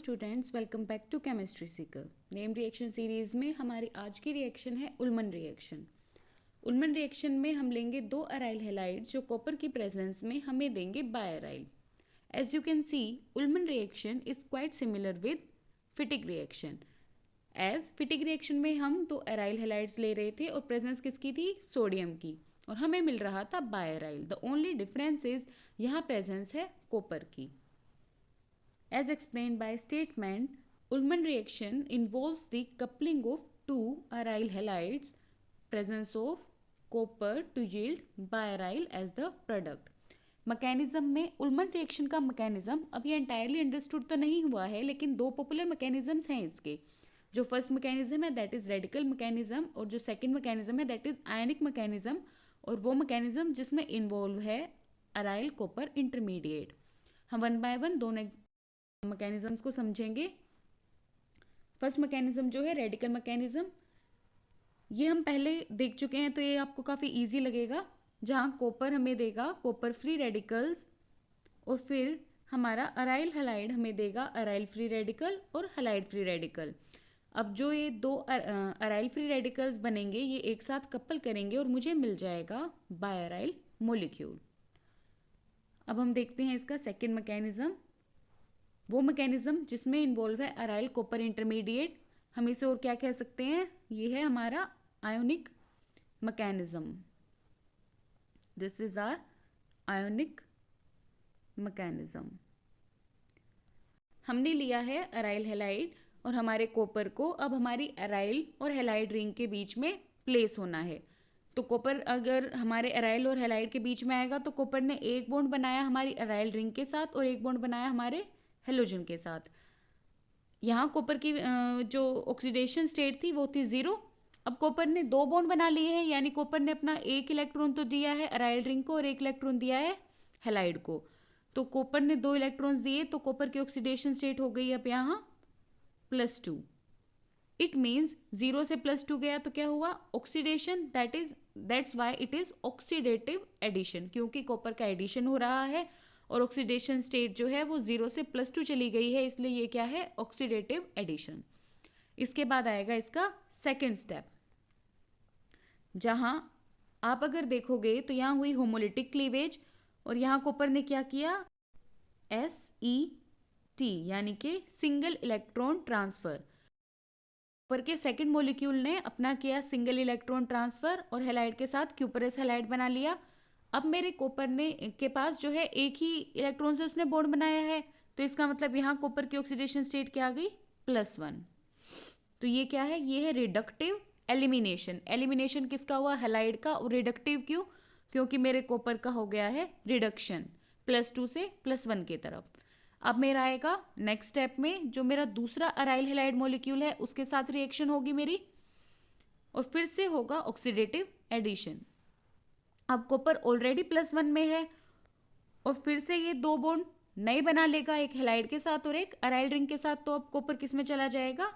Students, welcome back to chemistry seeker. Name reaction series में हमारी आज की रिएक्शन है उल्मन रिएक्शन। उल्मन रिएक्शन में हम लेंगे दो अराइल हैलाइड जो कॉपर की प्रेजेंस में हमें देंगे biaryl. As you can see, Ullmann reaction is quite similar with Fittig reaction. As Fittig reaction में हम दो अराइल हैलाइड्स ले रहे थे और प्रेजेंस किसकी थी? सोडियम की, और हमें मिल रहा था बायराइल। द ओनली डिफरेंस इज यहाँ प्रेजेंस है कॉपर की। As explained by statement, Ullmann reaction involves the coupling of two aryl halides, presence of copper to yield biaryl as the product. Mechanism में उल्मन रिएक्शन का mechanism अभी entirely understood तो नहीं हुआ है, लेकिन दो पॉपुलर मैकेनिज्म्स हैं इसके। जो फर्स्ट मैकेनिज्म है दैट इज रेडिकल मैकेनिज्म, और जो सेकंड मैकेनिज्म है दैट इज आयनिक मैकेनिज्म, और वो मैकेनिज्म जिसमें इन्वॉल्व है अराइल कॉपर इंटरमीडिएट। हम वन बाय वन दोनों मैकेनिज्म्स को समझेंगे। फर्स्ट मैकेनिज्म जो है रेडिकल मैकेनिज्म, ये हम पहले देख चुके हैं तो ये आपको काफ़ी इजी लगेगा। जहाँ कॉपर हमें देगा कॉपर फ्री रेडिकल्स, और फिर हमारा अराइल हैलाइड हमें देगा अराइल फ्री रेडिकल और हैलाइड फ्री रेडिकल। अब जो ये दो अराइल फ्री रेडिकल्स बनेंगे ये एक साथ कपल करेंगे और मुझे मिल जाएगा बायराइल मोलिक्यूल। अब हम देखते हैं इसका सेकेंड मैकेनिज्म, वो मैकेनिज्म जिसमें इन्वॉल्व है अराइल कॉपर इंटरमीडिएट। हम इसे और क्या कह सकते हैं? ये है हमारा ionic mechanism. This is our ionic mechanism. हमने लिया है अराइल हैलाइड और हमारे कॉपर को अब हमारी अराइल और हैलाइड रिंग के बीच में प्लेस होना है। तो कॉपर अगर हमारे अराइल और हैलाइड के बीच में आएगा तो कॉपर ने एक बॉन्ड बनाया हमारी अराइल रिंग के साथ और एक बॉन्ड बनाया हमारे हेलोजन के साथ। यहाँ कॉपर की जो ऑक्सीडेशन स्टेट थी वो थी 0। अब कॉपर ने दो बॉन्ड बना लिए हैं, यानी कॉपर ने अपना एक इलेक्ट्रॉन तो दिया है अराइल रिंग को और एक इलेक्ट्रॉन दिया है हैलाइड को। तो कॉपर ने 2 इलेक्ट्रॉन्स दिए तो कॉपर की ऑक्सीडेशन स्टेट हो गई अब यहाँ +2। इट मीन्स 0 से +2 गया तो क्या हुआ? Oxidation. That's why it is oxidative addition, क्योंकि कॉपर का एडिशन हो रहा है और ऑक्सीडेशन स्टेट जो है वो 0 से +2 चली गई है, इसलिए ये क्या है? Oxidative addition. इसके बाद आएगा इसका सेकेंड स्टेप, जहां आप अगर देखोगे तो यहाँ हुई होमोलिटिक क्लीवेज और यहाँ कॉपर ने क्या किया? SET यानी कि सिंगल इलेक्ट्रॉन ट्रांसफर। कॉपर के सेकेंड मॉलिक्यूल ने अपना किया सिंगल इलेक्ट्रॉन ट्रांसफर और हैलाइड के साथ क्यूपरस हैलाइड बना लिया। अब मेरे कॉपर ने के पास जो है एक ही इलेक्ट्रॉन से उसने बॉन्ड बनाया है, तो इसका मतलब यहाँ कॉपर की ऑक्सीडेशन स्टेट क्या आ गई? +1। तो ये क्या है? ये है रिडक्टिव एलिमिनेशन। एलिमिनेशन किसका हुआ? हैलाइड का। और रिडक्टिव क्यों? क्योंकि मेरे कॉपर का हो गया है रिडक्शन +2 से +1 की तरफ। अब मेरा आएगा नेक्स्ट स्टेप में, जो मेरा दूसरा अराइल हैलाइड मॉलिक्यूल है उसके साथ रिएक्शन होगी मेरी, और फिर से होगा ऑक्सीडेटिव एडिशन। अब कॉपर ऑलरेडी +1 में है और फिर से ये दो बॉन्ड नए बना लेगा, एक हैलाइड के साथ और एक अराइल रिंग के साथ। तो अब कॉपर किस में चला जाएगा?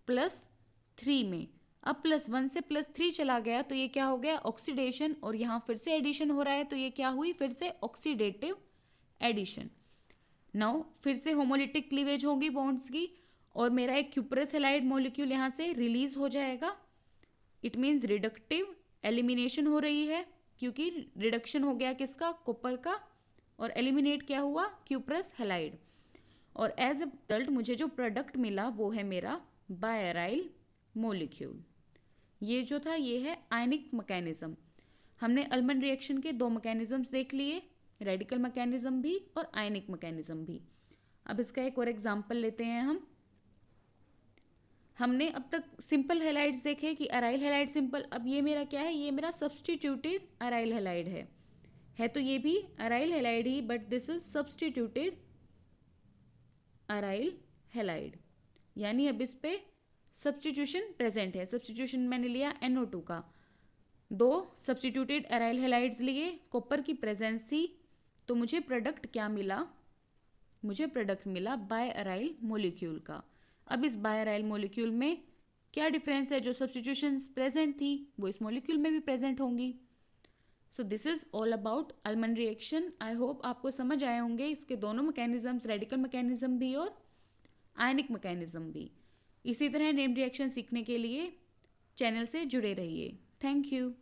+3 में। अब +1 से +3 चला गया तो ये क्या हो गया? ऑक्सीडेशन। और यहाँ फिर से एडिशन हो रहा है तो ये क्या हुई? फिर से ऑक्सीडेटिव एडिशन। नाउ फिर से होमोलिटिक क्लीवेज होगी बॉन्ड्स की और मेरा एक क्यूपरस हैलाइड मॉलिक्यूल यहाँ से रिलीज हो जाएगा। इट मीन्स रिडक्टिव एलिमिनेशन हो रही है, क्योंकि रिडक्शन हो गया किसका? कॉपर का, और एलिमिनेट क्या हुआ? Cuprous halide. और एज अ रिजल्ट मुझे जो प्रोडक्ट मिला वो है मेरा बायराइल मॉलिक्यूल। ये जो था ये है आयनिक मैकेनिज्म। हमने उल्मन रिएक्शन के दो मैकेनिज्म्स देख लिए, रेडिकल मैकेनिज्म भी और आयनिक मैकेनिज्म भी। अब इसका एक और एग्जाम्पल लेते हैं हमने अब तक सिंपल हैलाइड्स देखे कि अराइल हैलाइड सिंपल। अब ये मेरा क्या है? ये मेरा सब्सटीट्यूटेड अराइल हैलाइड है तो ये भी aryl halide he, but this is substituted aryl halide, यानी अब इस पे सब्सटीट्यूशन प्रेजेंट है। सब्सटीट्यूशन मैंने लिया NO2 का, दो सब्सटीट्यूटेड अराइल हैलाइड्स लिए, कॉपर की प्रेजेंस थी, तो मुझे प्रोडक्ट क्या मिला? मुझे प्रोडक्ट मिला बायराइल मॉलिक्यूल का। अब इस बायराइल मॉलिक्यूल में क्या डिफरेंस है? जो सब्सटीट्यूशंस प्रेजेंट थी वो इस मॉलिक्यूल में भी प्रेजेंट होंगी। So this is all about Ullman reaction. I hope आपको समझ आए होंगे इसके दोनों मैकेनिज्म्स, रेडिकल मैकेनिज्म भी और आयनिक मैकेनिज्म भी। इसी तरह नेम्ड रिएक्शन सीखने के लिए चैनल से जुड़े रहिए। Thank you.